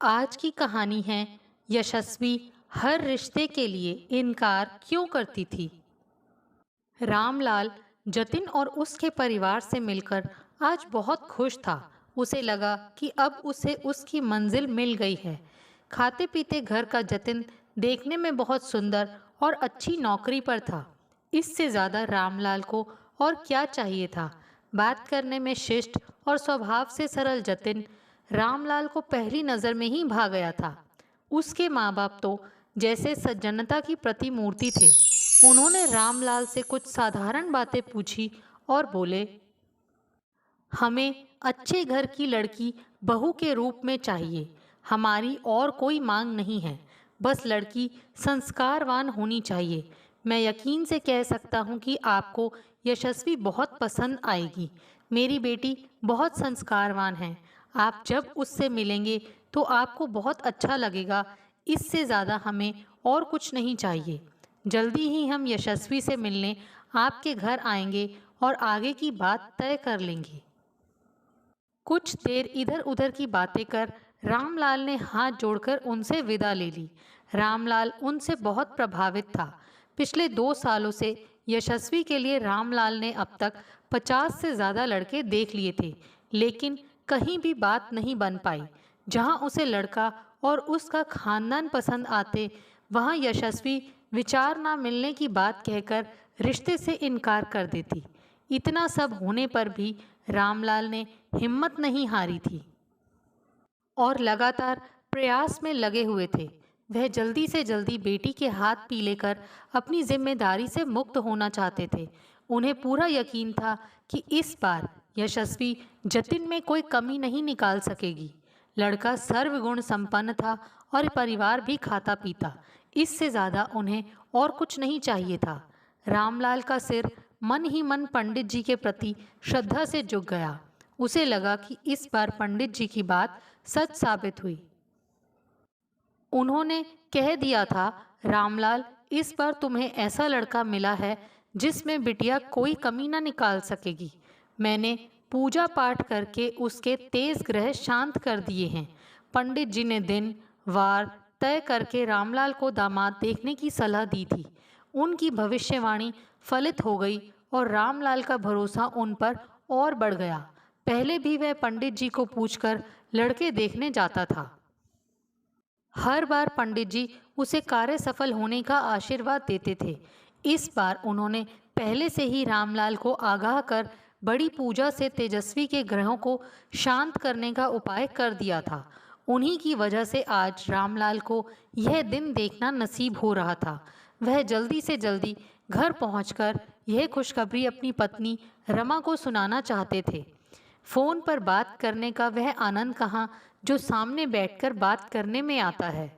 आज की कहानी है यशस्वी हर रिश्ते के लिए इनकार क्यों करती थी। रामलाल जतिन और उसके परिवार से मिलकर आज बहुत खुश था। उसे लगा कि अब उसे उसकी मंजिल मिल गई है। खाते पीते घर का जतिन देखने में बहुत सुंदर और अच्छी नौकरी पर था। इससे ज़्यादा रामलाल को और क्या चाहिए था। बात करने में शिष्ट और स्वभाव से सरल जतिन रामलाल को पहली नज़र में ही भा गया था। उसके माँ बाप तो जैसे सज्जनता की प्रतिमूर्ति थे। उन्होंने रामलाल से कुछ साधारण बातें पूछी और बोले, हमें अच्छे घर की लड़की बहू के रूप में चाहिए। हमारी और कोई मांग नहीं है, बस लड़की संस्कारवान होनी चाहिए। मैं यकीन से कह सकता हूँ कि आपको यशस्वी बहुत पसंद आएगी। मेरी बेटी बहुत संस्कारवान है। आप जब उससे मिलेंगे तो आपको बहुत अच्छा लगेगा। इससे ज़्यादा हमें और कुछ नहीं चाहिए। जल्दी ही हम यशस्वी से मिलने आपके घर आएंगे और आगे की बात तय कर लेंगे। कुछ देर इधर उधर की बातें कर रामलाल ने हाथ जोड़कर उनसे विदा ले ली। रामलाल उनसे बहुत प्रभावित था। पिछले 2 सालों से यशस्वी के लिए रामलाल ने अब तक 50 से ज़्यादा लड़के देख लिए थे, लेकिन कहीं भी बात नहीं बन पाई। जहां उसे लड़का और उसका खानदान पसंद आते, वहां यशस्वी विचार ना मिलने की बात कहकर रिश्ते से इनकार कर देती। इतना सब होने पर भी रामलाल ने हिम्मत नहीं हारी थी और लगातार प्रयास में लगे हुए थे। वह जल्दी से जल्दी बेटी के हाथ पी लेकर अपनी जिम्मेदारी से मुक्त होना चाहते थे। उन्हें पूरा यकीन था कि इस बार यशस्वी जतिन में कोई कमी नहीं निकाल सकेगी। लड़का सर्वगुण संपन्न था और परिवार भी खाता पीता। इससे ज़्यादा उन्हें और कुछ नहीं चाहिए था। रामलाल का सिर मन ही मन पंडित जी के प्रति श्रद्धा से झुक गया। उसे लगा कि इस बार पंडित जी की बात सच साबित हुई। उन्होंने कह दिया था, रामलाल, इस बार तुम्हें ऐसा लड़का मिला है जिसमें बिटिया कोई कमी न निकाल सकेगी। मैंने पूजा पाठ करके उसके तेज ग्रह शांत कर दिए हैं। पंडित जी ने दिन वार तय करके रामलाल को दामाद देखने की सलाह दी थी। उनकी भविष्यवाणी फलित हो गई और रामलाल का भरोसा उन पर और बढ़ गया। पहले भी वह पंडित जी को पूछकर लड़के देखने जाता था। हर बार पंडित जी उसे कार्य सफल होने का आशीर्वाद देते थे। इस बार उन्होंने पहले से ही रामलाल को आगाह कर बड़ी पूजा से तेजस्वी के ग्रहों को शांत करने का उपाय कर दिया था। उन्हीं की वजह से आज रामलाल को यह दिन देखना नसीब हो रहा था। वह जल्दी से जल्दी घर पहुंचकर यह खुशखबरी अपनी पत्नी रमा को सुनाना चाहते थे। फोन पर बात करने का वह आनंद कहाँ जो सामने बैठकर बात करने में आता है।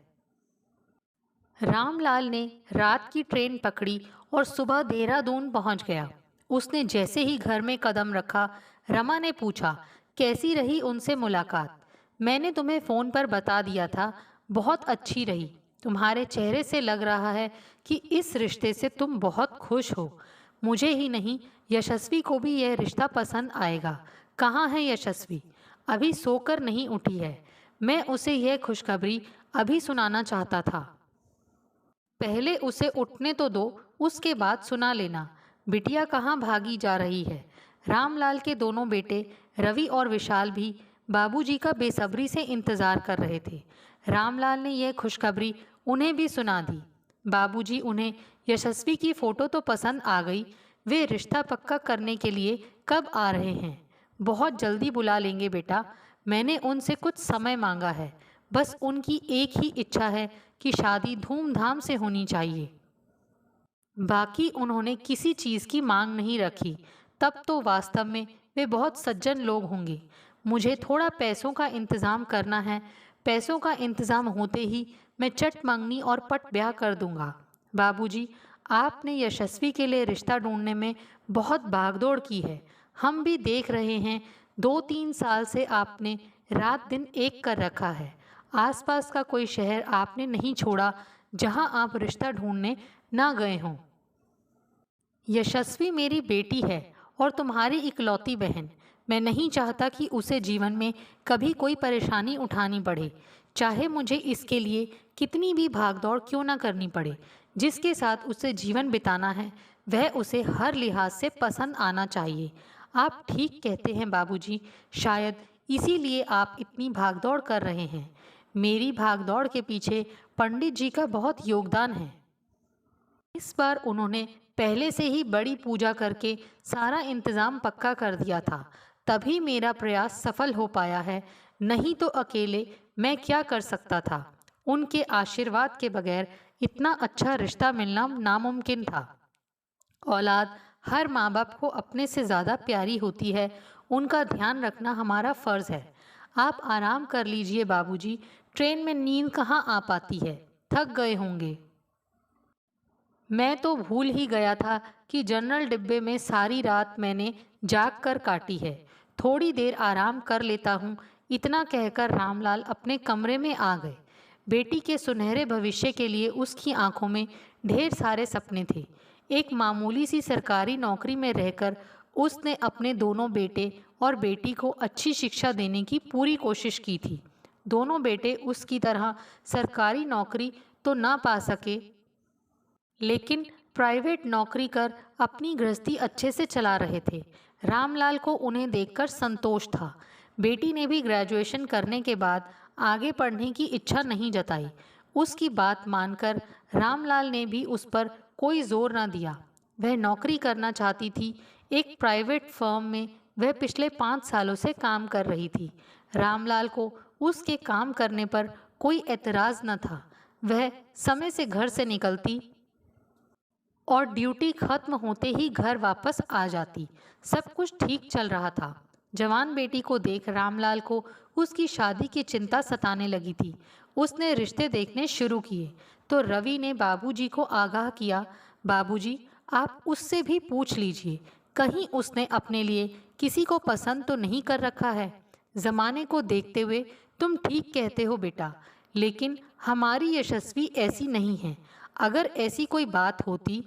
रामलाल ने रात की ट्रेन पकड़ी और सुबह देहरादून पहुंच गया। उसने जैसे ही घर में कदम रखा, रमा ने पूछा, कैसी रही उनसे मुलाकात। मैंने तुम्हें फ़ोन पर बता दिया था, बहुत अच्छी रही। तुम्हारे चेहरे से लग रहा है कि इस रिश्ते से तुम बहुत खुश हो। मुझे ही नहीं, यशस्वी को भी यह रिश्ता पसंद आएगा। कहाँ है यशस्वी? अभी सोकर नहीं उठी है। मैं उसे यह खुशखबरी अभी सुनाना चाहता था। पहले उसे उठने तो दो, उसके बाद सुना लेना। बिटिया कहाँ भागी जा रही है? रामलाल के दोनों बेटे रवि और विशाल भी बाबूजी का बेसब्री से इंतजार कर रहे थे। रामलाल ने यह खुशखबरी उन्हें भी सुना दी। बाबूजी, उन्हें यशस्वी की फ़ोटो तो पसंद आ गई। वे रिश्ता पक्का करने के लिए कब आ रहे हैं? बहुत जल्दी बुला लेंगे बेटा। मैंने उनसे कुछ समय मांगा है। बस उनकी एक ही इच्छा है कि शादी धूमधाम से होनी चाहिए। बाकी उन्होंने किसी चीज़ की मांग नहीं रखी। तब तो वास्तव में वे बहुत सज्जन लोग होंगे। मुझे थोड़ा पैसों का इंतज़ाम करना है। पैसों का इंतज़ाम होते ही मैं चट मंगनी और पट ब्याह कर दूंगा। बाबूजी, आपने यशस्वी के लिए रिश्ता ढूंढने में बहुत भागदौड़ की है। हम भी देख रहे हैं। 2-3 साल से आपने रात दिन एक कर रखा है। आसपास का कोई शहर आपने नहीं छोड़ा जहां आप रिश्ता ढूंढने ना गए हों। यशस्वी मेरी बेटी है और तुम्हारी इकलौती बहन। मैं नहीं चाहता कि उसे जीवन में कभी कोई परेशानी उठानी पड़े। चाहे मुझे इसके लिए कितनी भी भागदौड़ क्यों ना करनी पड़े। जिसके साथ उसे जीवन बिताना है वह उसे हर लिहाज से पसंद आना चाहिए। आप ठीक कहते हैं बाबूजी, शायद इसीलिए आप इतनी भागदौड़ कर रहे हैं। मेरी भागदौड़ के पीछे पंडित जी का बहुत योगदान है। इस बार उन्होंने पहले से ही बड़ी पूजा करके सारा इंतजाम पक्का कर दिया था, तभी मेरा प्रयास सफल हो पाया है, नहीं तो अकेले मैं क्या कर सकता था। उनके आशीर्वाद के बगैर इतना अच्छा रिश्ता मिलना नामुमकिन था। औलाद हर माँ बाप को अपने से ज़्यादा प्यारी होती है, उनका ध्यान रखना हमारा फ़र्ज़ है। आप आराम कर लीजिए बाबूजी, ट्रेन में नींद कहाँ आ पाती है, थक गए होंगे। मैं तो भूल ही गया था कि जनरल डिब्बे में सारी रात मैंने जाग कर काटी है। थोड़ी देर आराम कर लेता हूँ। इतना कहकर रामलाल अपने कमरे में आ गए। बेटी के सुनहरे भविष्य के लिए उसकी आंखों में ढेर सारे सपने थे। एक मामूली सी सरकारी नौकरी में रहकर उसने अपने दोनों बेटे और बेटी को अच्छी शिक्षा देने की पूरी कोशिश की थी। दोनों बेटे उसकी तरह सरकारी नौकरी तो ना पा सके, लेकिन प्राइवेट नौकरी कर अपनी गृहस्थी अच्छे से चला रहे थे। रामलाल को उन्हें देखकर संतोष था। बेटी ने भी ग्रेजुएशन करने के बाद आगे पढ़ने की इच्छा नहीं जताई। उसकी बात मानकर रामलाल ने भी उस पर कोई जोर न दिया। वह नौकरी करना चाहती थी। एक प्राइवेट फर्म में वह पिछले 5 सालों से काम कर रही थी। रामलाल को उसके काम करने पर कोई एतराज़ न था। वह समय से घर से निकलती और ड्यूटी खत्म होते ही घर वापस आ जाती। सब कुछ ठीक चल रहा था। जवान बेटी को देख रामलाल को उसकी शादी की चिंता सताने लगी थी। उसने रिश्ते देखने शुरू किए तो रवि ने बाबूजी को आगाह किया, बाबूजी आप उससे भी पूछ लीजिए, कहीं उसने अपने लिए किसी को पसंद तो नहीं कर रखा है। जमाने को देखते हुए तुम ठीक कहते हो बेटा, लेकिन हमारी यशस्वी ऐसी नहीं है। अगर ऐसी कोई बात होती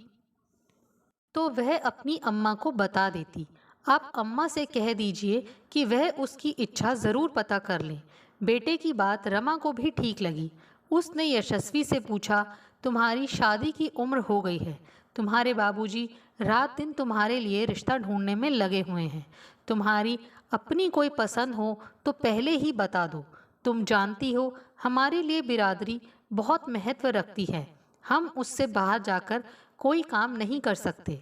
तो वह अपनी अम्मा को बता देती। आप अम्मा से कह दीजिए कि वह उसकी इच्छा ज़रूर पता कर लें। बेटे की बात रमा को भी ठीक लगी। उसने यशस्वी से पूछा, तुम्हारी शादी की उम्र हो गई है। तुम्हारे बाबूजी रात दिन तुम्हारे लिए रिश्ता ढूंढने में लगे हुए हैं। तुम्हारी अपनी कोई पसंद हो तो पहले ही बता दो। तुम जानती हो हमारे लिए बिरादरी बहुत महत्व रखती है। हम उससे बाहर जाकर कोई काम नहीं कर सकते।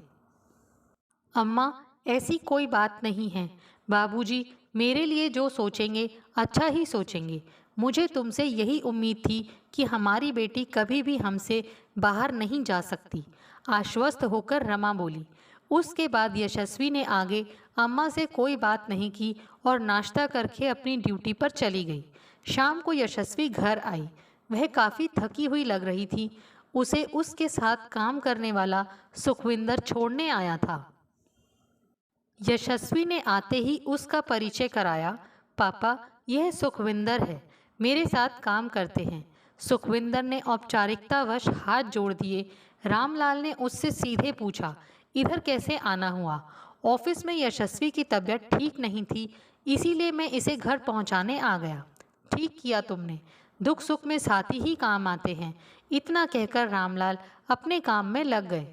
अम्मा ऐसी कोई बात नहीं है। बाबूजी मेरे लिए जो सोचेंगे अच्छा ही सोचेंगे। मुझे तुमसे यही उम्मीद थी कि हमारी बेटी कभी भी हमसे बाहर नहीं जा सकती। आश्वस्त होकर रमा बोली। उसके बाद यशस्वी ने आगे अम्मा से कोई बात नहीं की और नाश्ता करके अपनी ड्यूटी पर चली गई। शाम को यशस्वी घर आई। वह काफ़ी थकी हुई लग रही थी। उसे उसके साथ काम करने वाला सुखविंदर छोड़ने आया था। यशस्वी ने आते ही उसका परिचय कराया। पापा यह सुखविंदर है, मेरे साथ काम करते हैं। सुखविंदर ने औपचारिकतावश हाथ जोड़ दिए। रामलाल ने उससे सीधे पूछा, इधर कैसे आना हुआ? ऑफिस में यशस्वी की तबीयत ठीक नहीं थी, इसीलिए मैं इसे घर पहुंचाने आ गया। ठीक किया तुमने, दुख सुख में साथी ही काम आते हैं। इतना कहकर रामलाल अपने काम में लग गए।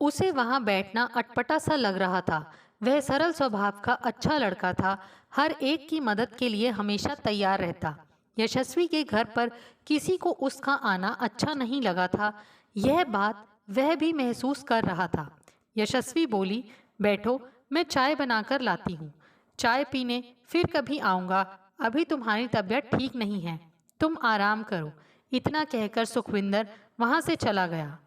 उसे वहाँ बैठना अटपटा सा लग रहा था। वह सरल स्वभाव का अच्छा लड़का था, हर एक की मदद के लिए हमेशा तैयार रहता। यशस्वी के घर पर किसी को उसका आना अच्छा नहीं लगा था, यह बात वह भी महसूस कर रहा था। यशस्वी बोली, बैठो, मैं चाय बनाकर लाती हूँ। चाय पीने फिर कभी आऊँगा, अभी तुम्हारी तबीयत ठीक नहीं है, तुम आराम करो। इतना कहकर सुखविंदर वहाँ से चला गया।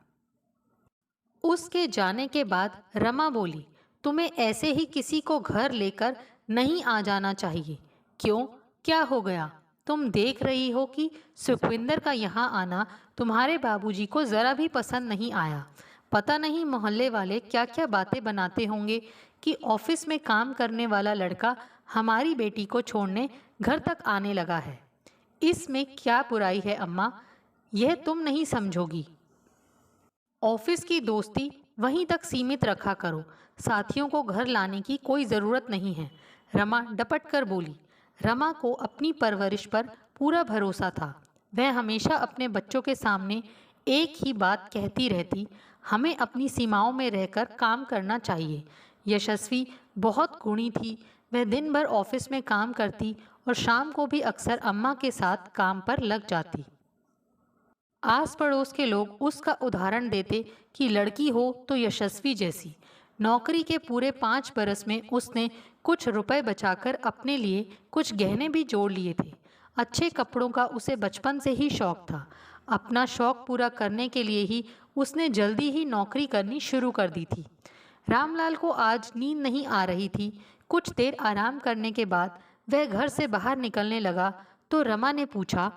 उसके जाने के बाद रमा बोली, तुम्हें ऐसे ही किसी को घर लेकर नहीं आ जाना चाहिए। क्यों, क्या हो गया? तुम देख रही हो कि सुखविंदर का यहाँ आना तुम्हारे बाबूजी को ज़रा भी पसंद नहीं आया। पता नहीं मोहल्ले वाले क्या क्या बातें बनाते होंगे कि ऑफिस में काम करने वाला लड़का हमारी बेटी को छोड़ने घर तक आने लगा है। इसमें क्या बुराई है अम्मा, यह तुम नहीं समझोगी। ऑफिस की दोस्ती वहीं तक सीमित रखा करो, साथियों को घर लाने की कोई ज़रूरत नहीं है। रमा डपट कर बोली। रमा को अपनी परवरिश पर पूरा भरोसा था। वह हमेशा अपने बच्चों के सामने एक ही बात कहती रहती, हमें अपनी सीमाओं में रहकर काम करना चाहिए। यशस्वी बहुत गुणी थी। वह दिन भर ऑफिस में काम करती और शाम को भी अक्सर अम्मा के साथ काम पर लग जाती। आस पड़ोस के लोग उसका उदाहरण देते कि लड़की हो तो यशस्वी जैसी। नौकरी के पूरे 5 बरस में उसने कुछ रुपए बचाकर अपने लिए कुछ गहने भी जोड़ लिए थे। अच्छे कपड़ों का उसे बचपन से ही शौक था। अपना शौक पूरा करने के लिए ही उसने जल्दी ही नौकरी करनी शुरू कर दी थी। रामलाल को आज नींद नहीं आ रही थी। कुछ देर आराम करने के बाद वह घर से बाहर निकलने लगा तो रमा ने पूछा,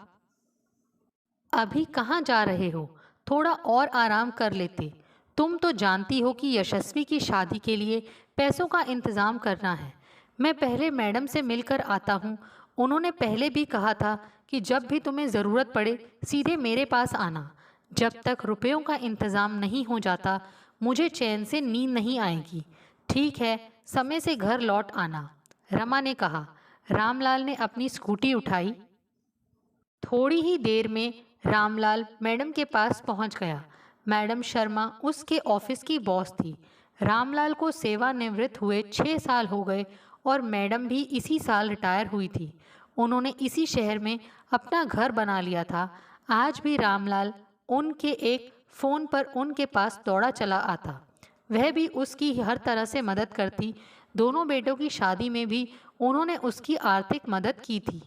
अभी कहाँ जा रहे हो? थोड़ा और आराम कर लेते। तुम तो जानती हो कि यशस्वी की शादी के लिए पैसों का इंतज़ाम करना है। मैं पहले मैडम से मिलकर आता हूँ। उन्होंने पहले भी कहा था कि जब भी तुम्हें ज़रूरत पड़े सीधे मेरे पास आना। जब तक रुपयों का इंतज़ाम नहीं हो जाता मुझे चैन से नींद नहीं आएगी। ठीक है, समय से घर लौट आना, रमा ने कहा। रामलाल ने अपनी स्कूटी उठाई। थोड़ी ही देर में रामलाल मैडम के पास पहुंच गया। मैडम शर्मा उसके ऑफिस की बॉस थी। रामलाल को सेवानिवृत्त हुए 6 साल हो गए और मैडम भी इसी साल रिटायर हुई थी। उन्होंने इसी शहर में अपना घर बना लिया था। आज भी रामलाल उनके एक फ़ोन पर उनके पास दौड़ा चला आता। वह भी उसकी हर तरह से मदद करती। दोनों बेटों की शादी में भी उन्होंने उसकी आर्थिक मदद की थी।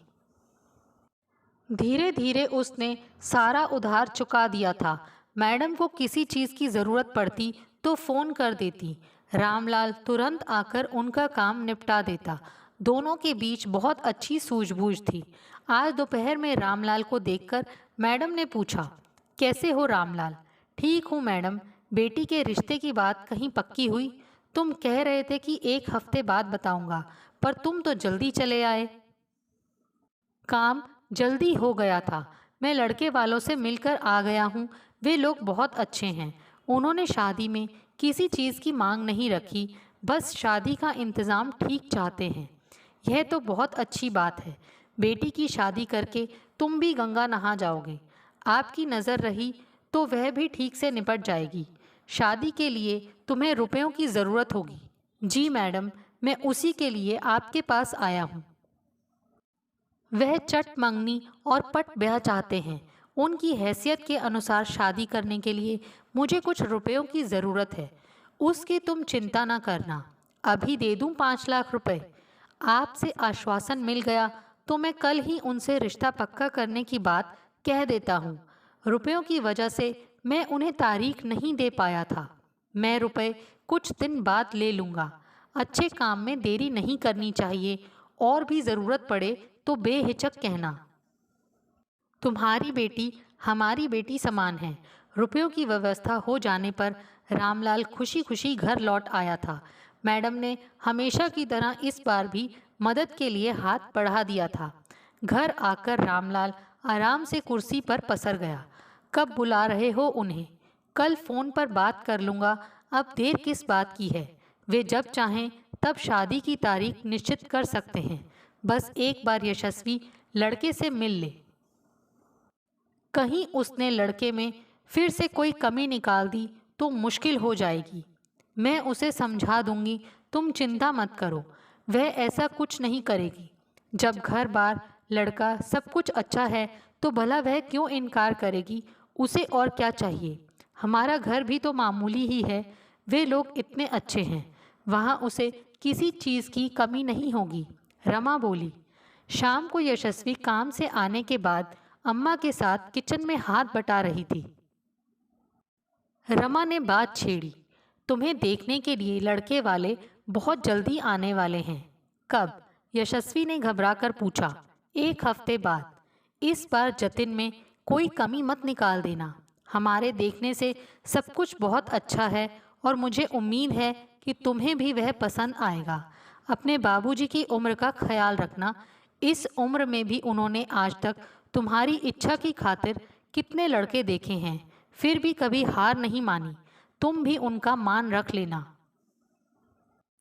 धीरे धीरे उसने सारा उधार चुका दिया था। मैडम को किसी चीज़ की ज़रूरत पड़ती तो फ़ोन कर देती। रामलाल तुरंत आकर उनका काम निपटा देता। दोनों के बीच बहुत अच्छी सूझबूझ थी। आज दोपहर में रामलाल को देखकर मैडम ने पूछा, कैसे हो रामलाल? ठीक हूँ मैडम। बेटी के रिश्ते की बात कहीं पक्की हुई? तुम कह रहे थे कि 1 हफ्ते बाद बताऊंगा, पर तुम तो जल्दी चले आए। काम जल्दी हो गया था। मैं लड़के वालों से मिलकर आ गया हूँ। वे लोग बहुत अच्छे हैं। उन्होंने शादी में किसी चीज़ की मांग नहीं रखी, बस शादी का इंतज़ाम ठीक चाहते हैं। यह तो बहुत अच्छी बात है। बेटी की शादी करके तुम भी गंगा नहा जाओगे। आपकी नज़र रही तो वह भी ठीक से निपट जाएगी। शादी के लिए तुम्हें रुपयों की ज़रूरत होगी। जी मैडम, मैं उसी के लिए आपके पास आया हूँ। वह चट मंगनी और पट ब्याह चाहते हैं। उनकी हैसियत के अनुसार शादी करने के लिए मुझे कुछ रुपयों की ज़रूरत है। उसकी तुम चिंता ना करना। अभी दे दूं 5 लाख रुपए। आपसे आश्वासन मिल गया तो मैं कल ही उनसे रिश्ता पक्का करने की बात कह देता हूँ। रुपयों की वजह से मैं उन्हें तारीख नहीं दे पाया था। मैं रुपए कुछ दिन बाद ले लूँगा। अच्छे काम में देरी नहीं करनी चाहिए। और भी ज़रूरत पड़े तो बेहिचक कहना। तुम्हारी बेटी हमारी बेटी समान है। रुपयों की व्यवस्था हो जाने पर रामलाल खुशी खुशी घर लौट आया था। मैडम ने हमेशा की तरह इस बार भी मदद के लिए हाथ बढ़ा दिया था। घर आकर रामलाल आराम से कुर्सी पर पसर गया। कब बुला रहे हो उन्हें? कल फ़ोन पर बात कर लूँगा। अब देर किस बात की है? वे जब चाहें तब शादी की तारीख निश्चित कर सकते हैं। बस एक बार यशस्वी लड़के से मिल ले। कहीं उसने लड़के में फिर से कोई कमी निकाल दी तो मुश्किल हो जाएगी। मैं उसे समझा दूंगी, तुम चिंता मत करो। वह ऐसा कुछ नहीं करेगी। जब घर बार लड़का सब कुछ अच्छा है तो भला वह क्यों इनकार करेगी? उसे और क्या चाहिए? हमारा घर भी तो मामूली ही है। वे लोग इतने अच्छे हैं, वहाँ उसे किसी चीज़ की कमी नहीं होगी, रमा बोली। शाम को यशस्वी काम से आने के बाद अम्मा के साथ किचन में हाथ बटा रही थी। रमा ने बात छेड़ी, तुम्हें देखने के लिए लड़के वाले बहुत जल्दी आने वाले हैं। कब? यशस्वी ने घबराकर पूछा। 1 हफ्ते बाद। इस बार जतिन में कोई कमी मत निकाल देना। हमारे देखने से सब कुछ बहुत अच्छा है और मुझे उम्मीद है कि तुम्हें भी वह पसंद आएगा। अपने बाबूजी की उम्र का ख्याल रखना। इस उम्र में भी उन्होंने आज तक तुम्हारी इच्छा की खातिर कितने लड़के देखे हैं, फिर भी कभी हार नहीं मानी। तुम भी उनका मान रख लेना।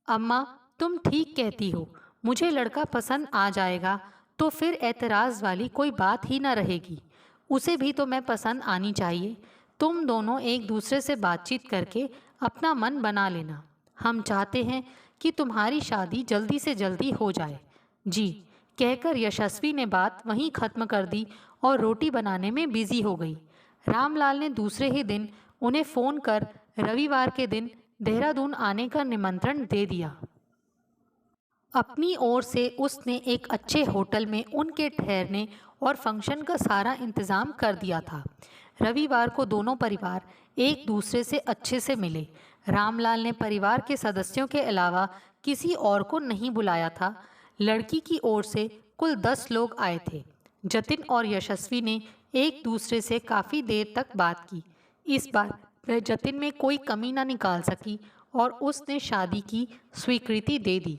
अम्मा, तुम ठीक कहती हो। मुझे लड़का पसंद आ जाएगा तो फिर एतराज़ वाली कोई बात ही ना रहेगी। उसे भी तो मैं पसंद आनी चाहिए। तुम दोनों एक दूसरे से बातचीत करके अपना मन बना लेना। हम चाहते हैं कि तुम्हारी शादी जल्दी से जल्दी हो जाए। जी, कहकर यशस्वी ने बात वहीं ख़त्म कर दी और रोटी बनाने में बिजी हो गई। रामलाल ने दूसरे ही दिन उन्हें फ़ोन कर रविवार के दिन देहरादून आने का निमंत्रण दे दिया। अपनी ओर से उसने एक अच्छे होटल में उनके ठहरने और फंक्शन का सारा इंतज़ाम कर दिया था। रविवार को दोनों परिवार एक दूसरे से अच्छे से मिले। रामलाल ने परिवार के सदस्यों के अलावा किसी और को नहीं बुलाया था। लड़की की ओर से कुल 10 लोग आए थे। जतिन और यशस्वी ने एक दूसरे से काफ़ी देर तक बात की। इस बार वह जतिन में कोई कमी न निकाल सकी और उसने शादी की स्वीकृति दे दी।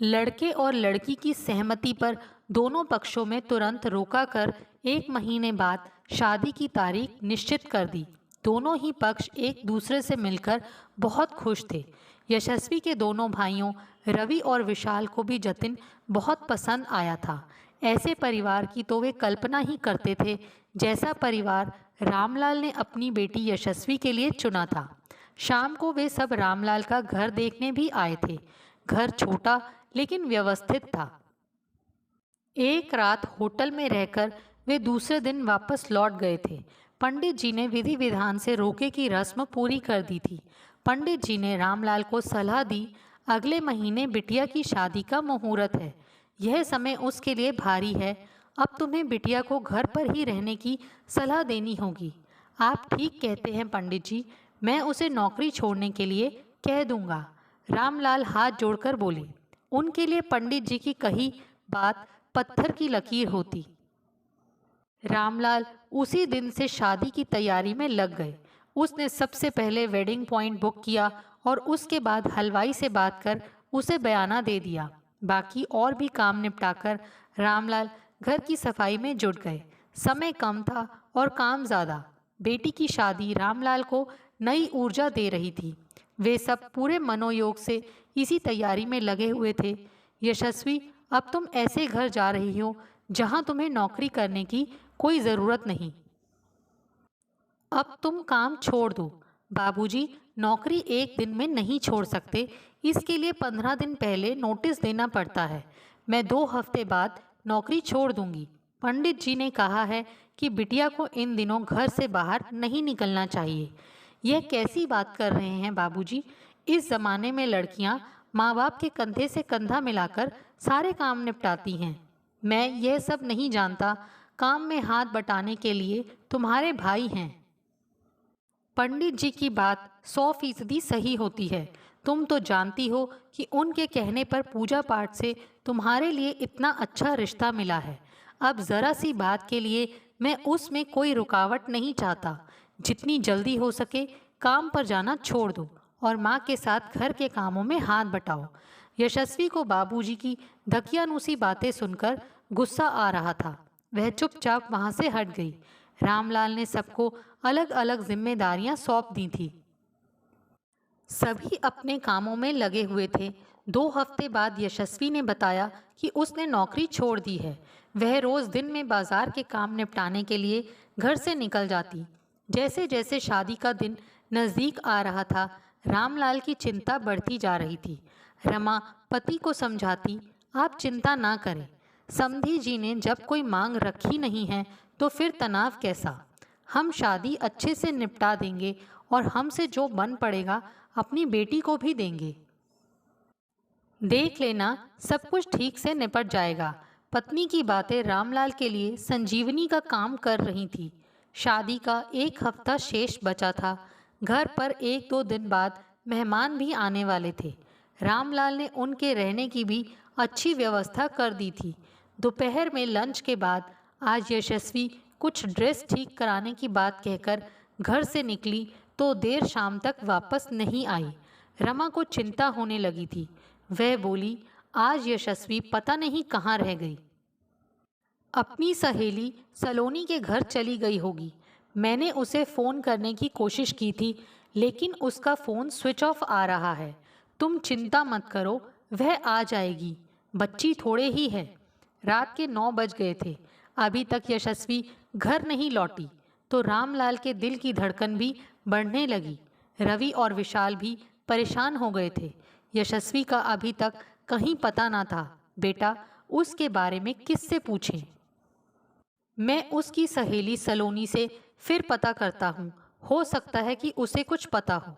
लड़के और लड़की की सहमति पर दोनों पक्षों में तुरंत रोका कर 1 महीने बाद शादी की तारीख निश्चित कर दी। दोनों ही पक्ष एक दूसरे से मिलकर बहुत खुश थे। यशस्वी के दोनों भाइयों रवि और विशाल को भी जतिन बहुत पसंद आया था। ऐसे परिवार की तो वे कल्पना ही करते थे जैसा परिवार रामलाल ने अपनी बेटी यशस्वी के लिए चुना था। शाम को वे सब रामलाल का घर देखने भी आए थे। घर छोटा लेकिन व्यवस्थित था। एक रात होटल में रहकर वे दूसरे दिन वापस लौट गए थे। पंडित जी ने विधि विधान से रोके की रस्म पूरी कर दी थी। पंडित जी ने रामलाल को सलाह दी, अगले महीने बिटिया की शादी का मुहूर्त है। यह समय उसके लिए भारी है। अब तुम्हें बिटिया को घर पर ही रहने की सलाह देनी होगी। आप ठीक कहते हैं पंडित जी, मैं उसे नौकरी छोड़ने के लिए कह दूंगा। रामलाल हाथ जोड़कर बोले। उनके लिए पंडित जी की कही बात पत्थर की लकीर होती। रामलाल उसी दिन से शादी की तैयारी में लग गए। उसने सबसे पहले वेडिंग पॉइंट बुक किया और उसके बाद हलवाई से बात कर उसे बयाना दे दिया। बाकी और भी काम निपटाकर रामलाल घर की सफाई में जुट गए। समय कम था और काम ज़्यादा। बेटी की शादी रामलाल को नई ऊर्जा दे रही थी। वे सब पूरे मनोयोग से इसी तैयारी में लगे हुए थे। यशस्वी, अब तुम ऐसे घर जा रही हो जहां तुम्हें नौकरी करने की कोई ज़रूरत नहीं। अब तुम काम छोड़ दो। बाबूजी, नौकरी एक दिन में नहीं छोड़ सकते। इसके लिए 15 दिन पहले नोटिस देना पड़ता है। मैं 2 हफ्ते बाद नौकरी छोड़ दूंगी। पंडित जी ने कहा है कि बिटिया को इन दिनों घर से बाहर नहीं निकलना चाहिए। यह कैसी बात कर रहे हैं बाबूजी? इस ज़माने में लड़कियां माँ बाप के कंधे से कंधा मिलाकर सारे काम निपटाती हैं। मैं यह सब नहीं जानता। काम में हाथ बटाने के लिए तुम्हारे भाई हैं। पंडित जी की बात 100% सही होती है। तुम तो जानती हो कि उनके कहने पर पूजा पाठ से तुम्हारे लिए इतना अच्छा रिश्ता मिला है। अब ज़रा सी बात के लिए मैं उसमें कोई रुकावट नहीं चाहता। जितनी जल्दी हो सके काम पर जाना छोड़ दो और माँ के साथ घर के कामों में हाथ बटाओ। यशस्वी को बाबूजी की धकियानुसी बातें सुनकर गुस्सा आ रहा था। वह चुपचाप वहाँ से हट गई। रामलाल ने सबको अलग अलग जिम्मेदारियां सौंप दी थी। सभी अपने कामों में लगे हुए थे। 2 हफ्ते बाद यशस्वी ने बताया कि उसने नौकरी छोड़ दी है। वह रोज़ दिन में बाजार के काम निपटाने के लिए घर से निकल जाती। जैसे जैसे शादी का दिन नज़दीक आ रहा था, रामलाल की चिंता बढ़ती जा रही थी। रमा पति को समझाती, आप चिंता ना करें। समधी जी ने जब कोई मांग रखी नहीं है तो फिर तनाव कैसा। हम शादी अच्छे से निपटा देंगे और हमसे जो बन पड़ेगा अपनी बेटी को भी देंगे। देख लेना, सब कुछ ठीक से निपट जाएगा। पत्नी की बातें रामलाल के लिए संजीवनी का काम कर रही थी। शादी का 1 हफ्ता शेष बचा था। घर पर 1-2 दिन बाद मेहमान भी आने वाले थे। रामलाल ने उनके रहने की भी अच्छी व्यवस्था कर दी थी। दोपहर में लंच के बाद आज यशस्वी कुछ ड्रेस ठीक कराने की बात कहकर घर से निकली तो देर शाम तक वापस नहीं आई। रमा को चिंता होने लगी थी। वह बोली, आज यशस्वी पता नहीं कहाँ रह गई। अपनी सहेली सलोनी के घर चली गई होगी। मैंने उसे फ़ोन करने की कोशिश की थी लेकिन उसका फ़ोन स्विच ऑफ आ रहा है। तुम चिंता मत करो, वह आ जाएगी, बच्ची थोड़े ही है। रात के 9 बज गए थे, अभी तक यशस्वी घर नहीं लौटी। तो रामलाल के दिल की धड़कन भी बढ़ने लगी। रवि और विशाल भी परेशान हो गए थे। यशस्वी का अभी तक कहीं पता ना था। बेटा, उसके बारे में किससे पूछें? मैं उसकी सहेली सलोनी से फिर पता करता हूँ, हो सकता है कि उसे कुछ पता हो।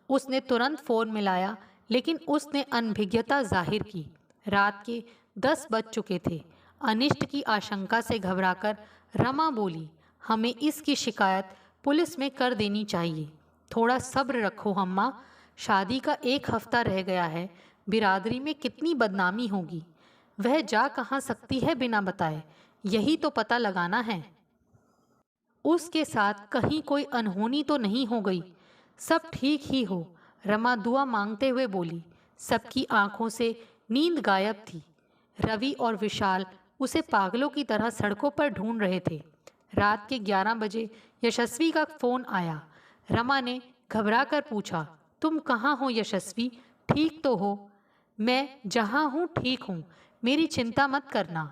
उसने तुरंत फ़ोन मिलाया, लेकिन उसने अनभिज्ञता जाहिर की। रात के 10 बज चुके थे। अनिष्ट की आशंका से घबराकर रमा बोली, हमें इसकी शिकायत पुलिस में कर देनी चाहिए। थोड़ा सब्र रखो अम्मा, शादी का 1 हफ्ता रह गया है। बिरादरी में कितनी बदनामी होगी। वह जा कहाँ सकती है बिना बताए, यही तो पता लगाना है। उसके साथ कहीं कोई अनहोनी तो नहीं हो गई, सब ठीक ही हो। रमा दुआ मांगते हुए बोली। सबकी आंखों से नींद गायब थी। रवि और विशाल उसे पागलों की तरह सड़कों पर ढूंढ रहे थे। रात के 11 बजे यशस्वी का फोन आया। रमा ने घबरा कर पूछा, तुम कहाँ हो यशस्वी, ठीक तो हो? मैं जहाँ हूँ ठीक हूँ, मेरी चिंता मत करना।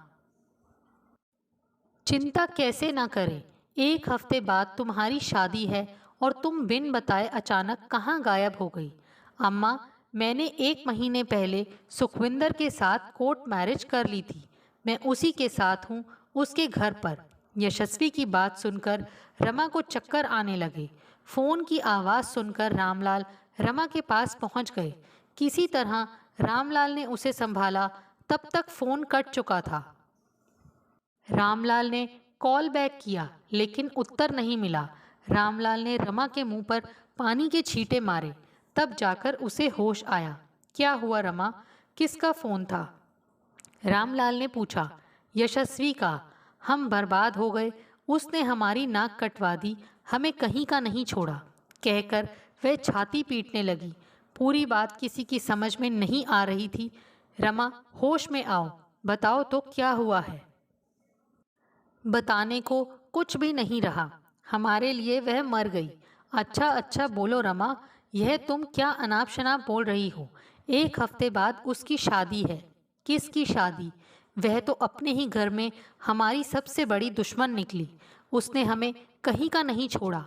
चिंता कैसे ना करें, 1 हफ्ते बाद तुम्हारी शादी है और तुम बिन बताए अचानक कहाँ गायब हो गई? अम्मा, मैंने 1 महीने पहले सुखविंदर के साथ कोर्ट मैरिज कर ली थी। मैं उसी के साथ हूँ, उसके घर पर। यशस्वी की बात सुनकर रमा को चक्कर आने लगे। फोन की आवाज़ सुनकर रामलाल रमा के पास पहुँच गए। किसी तरह रामलाल ने उसे संभाला, तब तक फोन कट चुका था। रामलाल ने कॉल बैक किया, लेकिन उत्तर नहीं मिला। रामलाल ने रमा के मुंह पर पानी के छींटे मारे, तब जाकर उसे होश आया। क्या हुआ रमा, किसका फोन था? रामलाल ने पूछा। यशस्वी का। हम बर्बाद हो गए, उसने हमारी नाक कटवा दी, हमें कहीं का नहीं छोड़ा, कहकर वह छाती पीटने लगी। पूरी बात किसी की समझ में नहीं आ रही थी। रमा, होश में आओ, बताओ तो क्या हुआ है? बताने को कुछ भी नहीं रहा, हमारे लिए वह मर गई। अच्छा अच्छा बोलो रमा, यह तुम क्या अनाप शनाप बोल रही हो? 1 हफ्ते बाद उसकी शादी है। किसकी शादी? वह तो अपने ही घर में हमारी सबसे बड़ी दुश्मन निकली। उसने हमें कहीं का नहीं छोड़ा।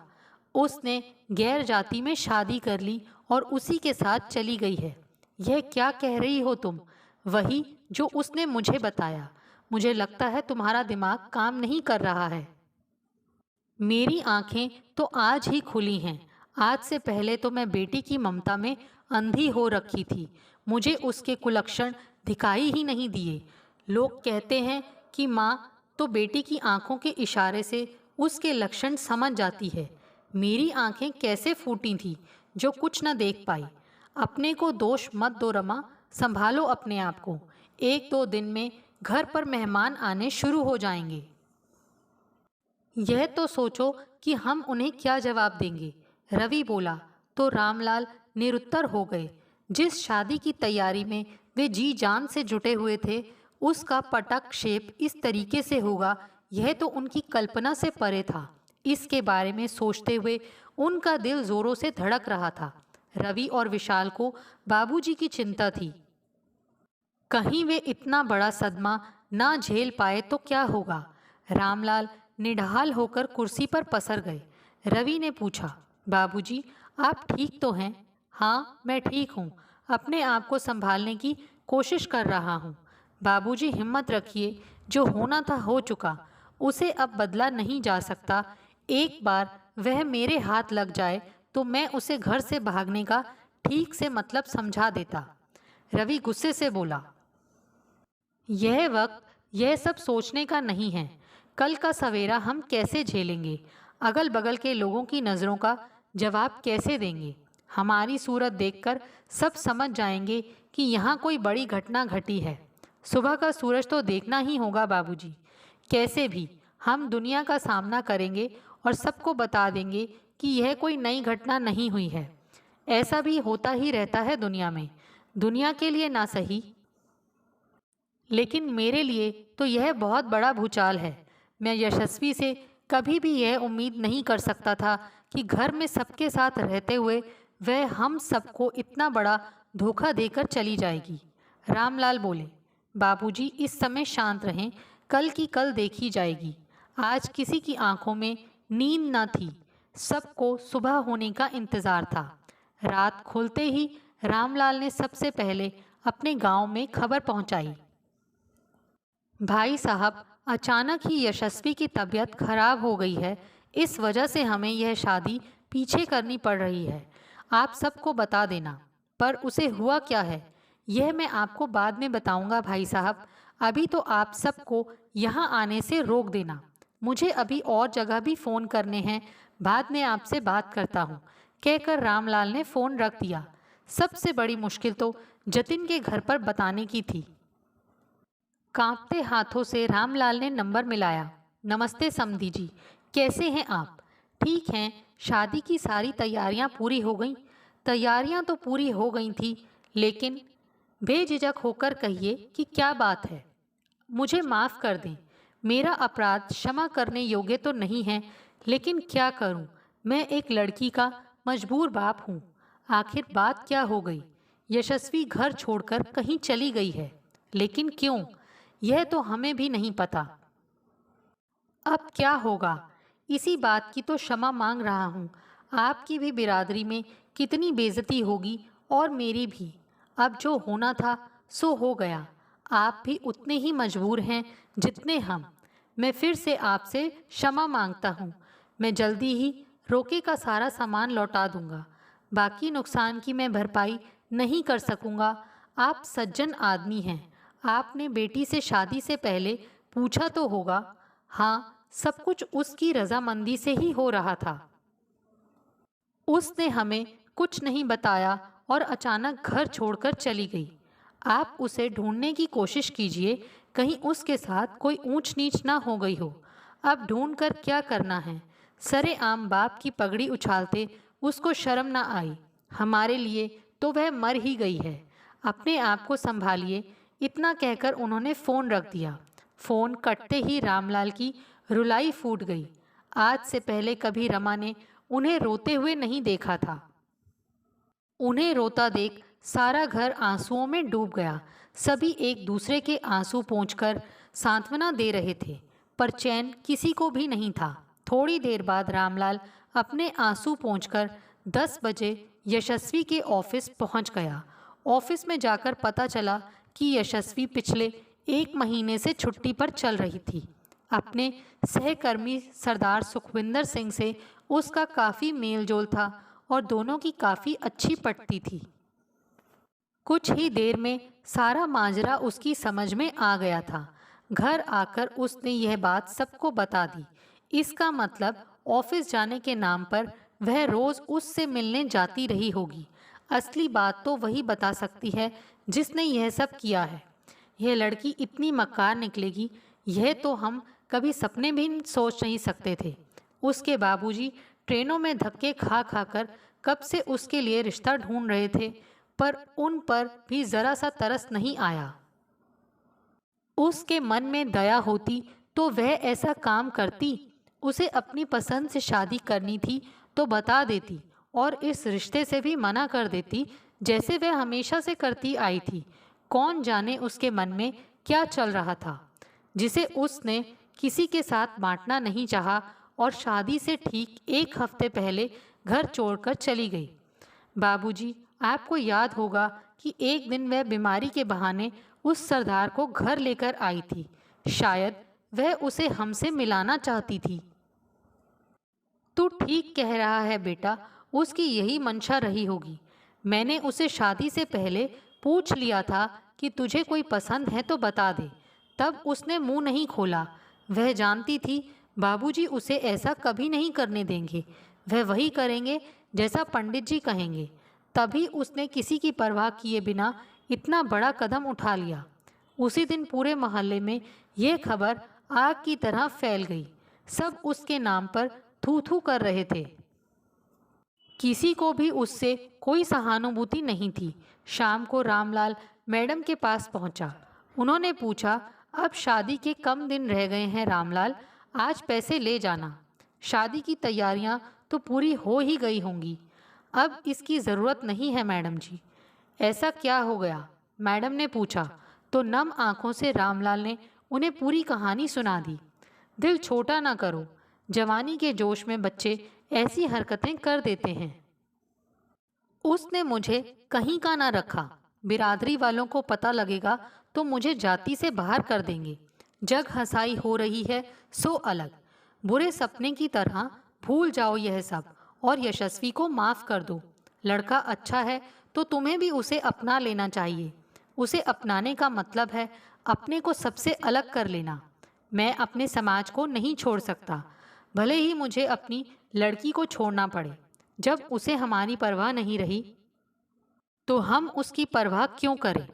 उसने गैर जाति में शादी कर ली और उसी के साथ चली गई है। यह क्या कह रही हो तुम? वही जो उसने मुझे बताया। मुझे लगता है तुम्हारा दिमाग काम नहीं कर रहा है। मेरी आंखें तो आज ही खुली हैं। आज से पहले तो मैं बेटी की ममता में अंधी हो रखी थी। मुझे उसके कुलक्षण दिखाई ही नहीं दिए। लोग कहते हैं कि माँ तो बेटी की आंखों के इशारे से उसके लक्षण समझ जाती है। मेरी आंखें कैसे फूटी थीं जो कुछ न देख पाई। अपने को दोष मत दो रमा, संभालो अपने आप को। 1-2 दिन में घर पर मेहमान आने शुरू हो जाएंगे। यह तो सोचो कि हम उन्हें क्या जवाब देंगे। रवि बोला तो रामलाल निरुत्तर हो गए। जिस शादी की तैयारी में वे जी जान से जुटे हुए थे, उसका पटक्षेप इस तरीके से होगा, यह तो उनकी कल्पना से परे था। इसके बारे में सोचते हुए उनका दिल जोरों से धड़क रहा था। रवि और विशाल को बाबूजी की चिंता थी। कहीं वे इतना बड़ा सदमा ना झेल पाए तो क्या होगा। रामलाल निढाल होकर कुर्सी पर पसर गए। रवि ने पूछा, बाबूजी आप ठीक तो हैं? हाँ, मैं ठीक हूँ, अपने आप को संभालने की कोशिश कर रहा हूँ। बाबूजी हिम्मत रखिए, जो होना था हो चुका, उसे अब बदला नहीं जा सकता। एक बार वह मेरे हाथ लग जाए तो मैं उसे घर से भागने का ठीक से मतलब समझा देता। रवि गुस्से से बोला, यह वक्त यह सब सोचने का नहीं है। कल का सवेरा हम कैसे झेलेंगे? अगल बगल के लोगों की नज़रों का जवाब कैसे देंगे? हमारी सूरत देखकर सब समझ जाएंगे कि यहाँ कोई बड़ी घटना घटी है। सुबह का सूरज तो देखना ही होगा बाबूजी। कैसे भी हम दुनिया का सामना करेंगे और सबको बता देंगे कि यह कोई नई घटना नहीं हुई है। ऐसा भी होता ही रहता है दुनिया में। दुनिया के लिए ना सही, लेकिन मेरे लिए तो यह बहुत बड़ा भूचाल है। मैं यशस्वी से कभी भी यह उम्मीद नहीं कर सकता था कि घर में सबके साथ रहते हुए वह हम सबको इतना बड़ा धोखा देकर चली जाएगी। रामलाल बोले, बाबूजी इस समय शांत रहें, कल की कल देखी जाएगी। आज किसी की आंखों में नींद न थी, सबको सुबह होने का इंतजार था। रात खुलते ही रामलाल ने सबसे पहले अपने गांव में खबर पहुंचाई। भाई साहब, अचानक ही यशस्वी की तबीयत खराब हो गई है, इस वजह से हमें यह शादी पीछे करनी पड़ रही है। आप सबको बता देना। पर उसे हुआ क्या है यह मैं आपको बाद में बताऊंगा भाई साहब। अभी तो आप सबको यहाँ आने से रोक देना। मुझे अभी और जगह भी फ़ोन करने हैं, बाद में आपसे बात करता हूँ, कहकर रामलाल ने फ़ोन रख दिया। सबसे बड़ी मुश्किल तो जतिन के घर पर बताने की थी। कांपते हाथों से रामलाल ने नंबर मिलाया। नमस्ते समधी जी, कैसे हैं आप? ठीक हैं। शादी की सारी तैयारियां पूरी हो गईं? तैयारियां तो पूरी हो गई थी, लेकिन बेझिझक होकर कहिए कि क्या बात है। मुझे माफ़ कर दें, मेरा अपराध क्षमा करने योग्य तो नहीं है, लेकिन क्या करूं, मैं एक लड़की का मजबूर बाप हूं। आखिर बात क्या हो गई? यशस्वी घर छोड़कर कहीं चली गई है, लेकिन क्यों, यह तो हमें भी नहीं पता। अब क्या होगा? इसी बात की तो क्षमा मांग रहा हूँ। आपकी भी बिरादरी में कितनी बेइज्जती होगी और मेरी भी। अब जो होना था सो हो गया। आप भी उतने ही मजबूर हैं जितने हम। मैं फिर से आपसे क्षमा मांगता हूँ। मैं जल्दी ही रोके का सारा सामान लौटा दूंगा। बाकी नुकसान की मैं भरपाई नहीं कर सकूंगा। आप सज्जन आदमी हैं। आपने बेटी से शादी से पहले पूछा तो होगा? हाँ, सब कुछ उसकी रजामंदी से ही हो रहा था। उसने हमें कुछ नहीं बताया और अचानक घर छोड़कर चली गई। आप उसे ढूंढने की कोशिश कीजिए, कहीं उसके साथ कोई ऊंच नीच ना हो गई हो। अब ढूंढ कर क्या करना है? सरेआम बाप की पगड़ी उछालते उसको शर्म ना आई। हमारे लिए तो वह मर ही गई है। अपने आप को संभालिए। इतना कहकर उन्होंने फ़ोन रख दिया। फ़ोन कटते ही रामलाल की रुलाई फूट गई। आज से पहले कभी रमा ने उन्हें रोते हुए नहीं देखा था। उन्हें रोता देख सारा घर आंसुओं में डूब गया। सभी एक दूसरे के आंसू पोंछकर सांत्वना दे रहे थे, पर चैन किसी को भी नहीं था। थोड़ी देर बाद रामलाल अपने आंसू पोंछकर 10 बजे यशस्वी के ऑफिस पहुंच गया। ऑफिस में जाकर पता चला कि यशस्वी पिछले 1 महीने से छुट्टी पर चल रही थी। अपने सहकर्मी सरदार सुखविंदर सिंह से उसका काफ़ी मेलजोल था और दोनों की काफ़ी अच्छी पटती थी। कुछ ही देर में सारा माजरा उसकी समझ में आ गया था। घर आकर उसने यह बात सबको बता दी। इसका मतलब ऑफिस जाने के नाम पर वह रोज़ उससे मिलने जाती रही होगी। असली बात तो वही बता सकती है जिसने यह सब किया है। यह लड़की इतनी मक्कार निकलेगी, यह तो हम कभी सपने भी सोच नहीं सकते थे। उसके बाबूजी ट्रेनों में धक्के खा खाकर कब से उसके लिए रिश्ता ढूंढ रहे थे, पर उन पर भी ज़रा सा तरस नहीं आया। उसके मन में दया होती तो वह ऐसा काम करती। उसे अपनी पसंद से शादी करनी थी तो बता देती और इस रिश्ते से भी मना कर देती, जैसे वह हमेशा से करती आई थी। कौन जाने उसके मन में क्या चल रहा था, जिसे उसने किसी के साथ बांटना नहीं चाहा और शादी से ठीक 1 हफ्ते पहले घर छोड़कर चली गई। बाबूजी, आपको याद होगा कि एक दिन वह बीमारी के बहाने उस सरदार को घर लेकर आई थी। शायद वह उसे हमसे मिलाना चाहती थी। तू ठीक कह रहा है बेटा, उसकी यही मंशा रही होगी। मैंने उसे शादी से पहले पूछ लिया था कि तुझे कोई पसंद है तो बता दे, तब उसने मुंह नहीं खोला। वह जानती थी बाबूजी उसे ऐसा कभी नहीं करने देंगे। वह वही करेंगे जैसा पंडित जी कहेंगे। तभी उसने किसी की परवाह किए बिना इतना बड़ा कदम उठा लिया। उसी दिन पूरे मोहल्ले में यह खबर आग की तरह फैल गई। सब उसके नाम पर थू थू कर रहे थे। किसी को भी उससे कोई सहानुभूति नहीं थी। शाम को रामलाल मैडम के पास पहुंचा। उन्होंने पूछा, अब शादी के कम दिन रह गए हैं रामलाल, आज पैसे ले जाना। शादी की तैयारियां तो पूरी हो ही गई होंगी। अब इसकी ज़रूरत नहीं है मैडम जी। ऐसा क्या हो गया? मैडम ने पूछा तो नम आंखों से रामलाल ने उन्हें पूरी कहानी सुना दी। दिल छोटा ना करो, जवानी के जोश में बच्चे ऐसी हरकतें कर देते हैं। उसने मुझे कहीं का ना रखा, बिरादरी वालों को पता लगेगा तो मुझे जाति से बाहर कर देंगे। जग हंसाई हो रही है सो अलग, बुरे सपने की तरह भूल जाओ यह सब और यशस्वी को माफ कर दो। लड़का अच्छा है तो तुम्हें भी उसे अपना लेना चाहिए। उसे अपनाने का मतलब है अपने को सबसे अलग कर लेना। मैं अपने समाज को नहीं छोड़ सकता, भले ही मुझे अपनी लड़की को छोड़ना पड़े। जब उसे हमारी परवाह नहीं रही तो हम उसकी परवाह क्यों करें?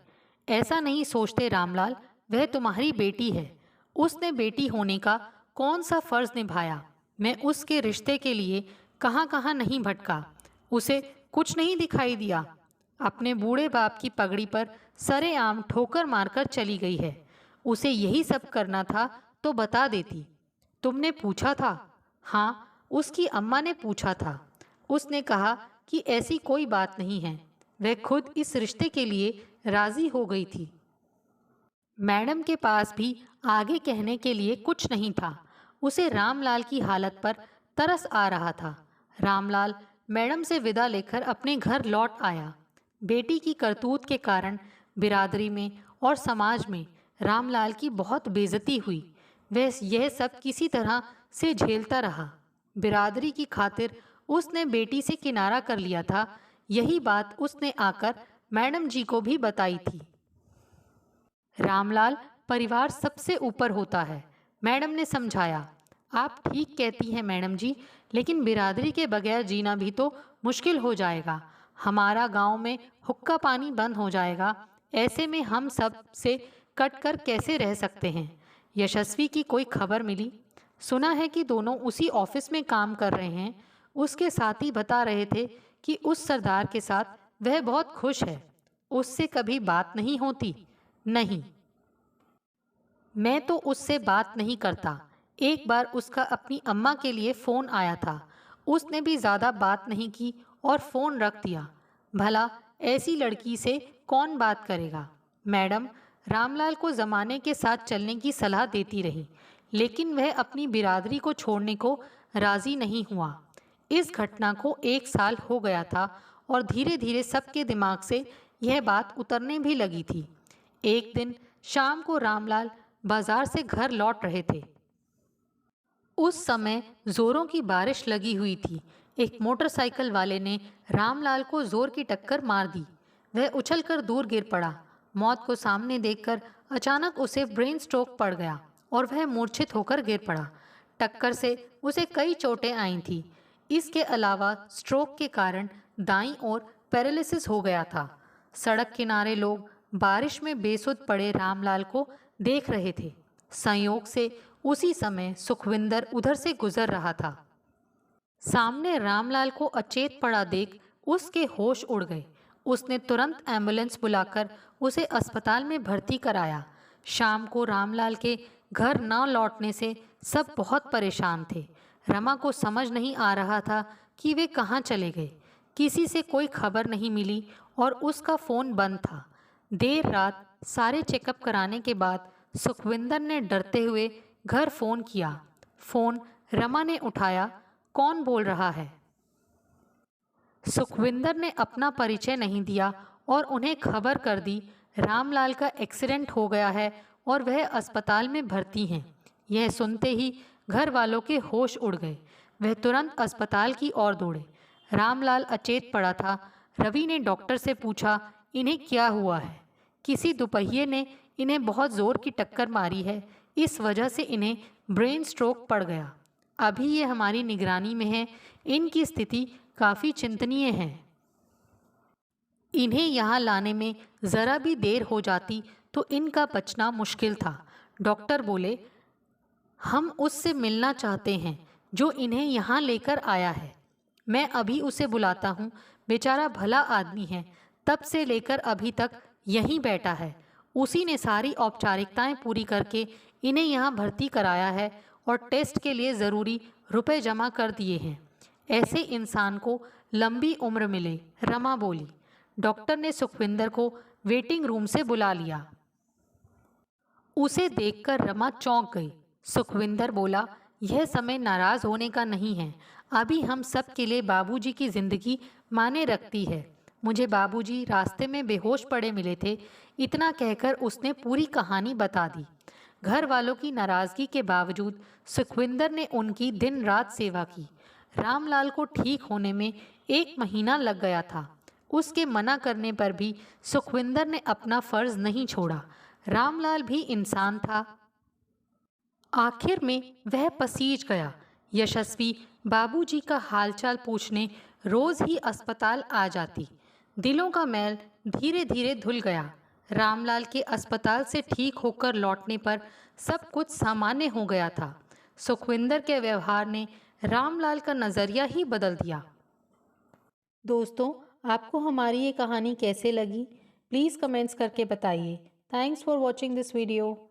ऐसा नहीं सोचते रामलाल, वह तुम्हारी बेटी है। उसने बेटी होने का कौन सा फर्ज निभाया? मैं उसके रिश्ते के लिए कहाँ कहाँ नहीं भटका, उसे कुछ नहीं दिखाई दिया। अपने बूढ़े बाप की पगड़ी पर सरेआम ठोकर मारकर चली गई है। उसे यही सब करना था तो बता देती। तुमने पूछा था? हाँ, उसकी अम्मा ने पूछा था। उसने कहा कि ऐसी कोई बात नहीं है, वह खुद इस रिश्ते के लिए राजी हो गई थी। मैडम के पास भी आगे कहने के लिए कुछ नहीं था। उसे रामलाल की हालत पर तरस आ रहा था। रामलाल मैडम से विदा लेकर अपने घर लौट आया। बेटी की करतूत के कारण बिरादरी में और समाज में रामलाल की बहुत बेइज्जती हुई। वह यह सब किसी तरह से झेलता रहा। बिरादरी की खातिर उसने बेटी से किनारा कर लिया था। यही बात उसने आकर मैडम जी को भी बताई थी। रामलाल, परिवार सबसे ऊपर होता है, मैडम ने समझाया। आप ठीक कहती हैं मैडम जी, लेकिन बिरादरी के बगैर जीना भी तो मुश्किल हो जाएगा। हमारा गांव में हुक्का पानी बंद हो जाएगा। ऐसे में हम सब से कट कर कैसे रह सकते हैं? यशस्वी की कोई खबर मिली? सुना है कि दोनों उसी ऑफिस में काम कर रहे हैं। उसके साथी बता रहे थे कि उस सरदार के साथ वह बहुत खुश है। उससे कभी बात नहीं होती? नहीं, मैं तो उससे बात नहीं करता। एक बार उसका अपनी अम्मा के लिए फ़ोन आया था, उसने भी ज़्यादा बात नहीं की और फ़ोन रख दिया। भला ऐसी लड़की से कौन बात करेगा? मैडम रामलाल को ज़माने के साथ चलने की सलाह देती रही, लेकिन वह अपनी बिरादरी को छोड़ने को राज़ी नहीं हुआ। इस घटना को 1 साल हो गया था और धीरे धीरे सबके दिमाग से यह बात उतरने भी लगी थी। एक दिन शाम को रामलाल बाजार से घर लौट रहे थे। उस समय जोरों की बारिश लगी हुई थी। एक मोटरसाइकिल वाले ने रामलाल को जोर की टक्कर मार दी। वह उछलकर दूर गिर पड़ा। मौत को सामने देखकर अचानक उसे ब्रेन स्ट्रोक पड़ गया और वह मूर्छित होकर गिर पड़ा। टक्कर से उसे कई चोटें आई थी। इसके अलावा स्ट्रोक के कारण दाईं ओर पैरालिसिस हो गया था। सड़क किनारे लोग बारिश में बेसुध पड़े रामलाल को देख रहे थे। संयोग से उसी समय सुखविंदर उधर से गुजर रहा था। सामने रामलाल को अचेत पड़ा देख उसके होश उड़ गए। उसने तुरंत एम्बुलेंस बुलाकर उसे अस्पताल में भर्ती कराया। शाम को रामलाल के घर न लौटने से सब बहुत परेशान थे। रमा को समझ नहीं आ रहा था कि वे कहाँ चले गए। किसी से कोई खबर नहीं मिली और उसका फ़ोन बंद था। देर रात सारे चेकअप कराने के बाद सुखविंदर ने डरते हुए घर फ़ोन किया। फ़ोन रमा ने उठाया। कौन बोल रहा है? सुखविंदर ने अपना परिचय नहीं दिया और उन्हें खबर कर दी रामलाल का एक्सीडेंट हो गया है और वह अस्पताल में भर्ती हैं। यह सुनते ही घर वालों के होश उड़ गए। वह तुरंत अस्पताल की ओर दौड़े। रामलाल अचेत पड़ा था। रवि ने डॉक्टर से पूछा, इन्हें क्या हुआ है? किसी दुपहिए ने इन्हें बहुत ज़ोर की टक्कर मारी है, इस वजह से इन्हें ब्रेन स्ट्रोक पड़ गया। अभी ये हमारी निगरानी में है। इनकी स्थिति काफ़ी चिंतनीय है। इन्हें यहाँ लाने में ज़रा भी देर हो जाती तो इनका बचना मुश्किल था। डॉक्टर बोले, हम उससे मिलना चाहते हैं जो इन्हें यहाँ लेकर आया है। मैं अभी उसे बुलाता हूँ। बेचारा भला आदमी है, तब से लेकर अभी तक यहीं बैठा है। उसी ने सारी औपचारिकताएं पूरी करके इन्हें यहाँ भर्ती कराया है और टेस्ट के लिए ज़रूरी रुपए जमा कर दिए हैं। ऐसे इंसान को लंबी उम्र मिले, रमा बोली। डॉक्टर ने सुखविंदर को वेटिंग रूम से बुला लिया। उसे देखकर रमा चौंक गई। सुखविंदर बोला, यह समय नाराज होने का नहीं है। अभी हम सब के लिए बाबूजी की जिंदगी माने रखती है। मुझे बाबूजी रास्ते में बेहोश पड़े मिले थे। इतना कहकर उसने पूरी कहानी बता दी। घर वालों की नाराजगी के बावजूद सुखविंदर ने उनकी दिन रात सेवा की। रामलाल को ठीक होने में 1 महीना लग गया था। उसके मना करने पर भी सुखविंदर ने अपना फर्ज नहीं छोड़ा। रामलाल भी इंसान था। आखिर में वह पसीज गया। यशस्वी बाबूजी का हालचाल पूछने रोज ही अस्पताल आ जाती। दिलों का मैल धीरे धीरे धुल गया। रामलाल के अस्पताल से ठीक होकर लौटने पर सब कुछ सामान्य हो गया था। सुखविंदर के व्यवहार ने रामलाल का नज़रिया ही बदल दिया। दोस्तों, आपको हमारी ये कहानी कैसे लगी? प्लीज़ कमेंट्स करके बताइए। Thanks for watching this video.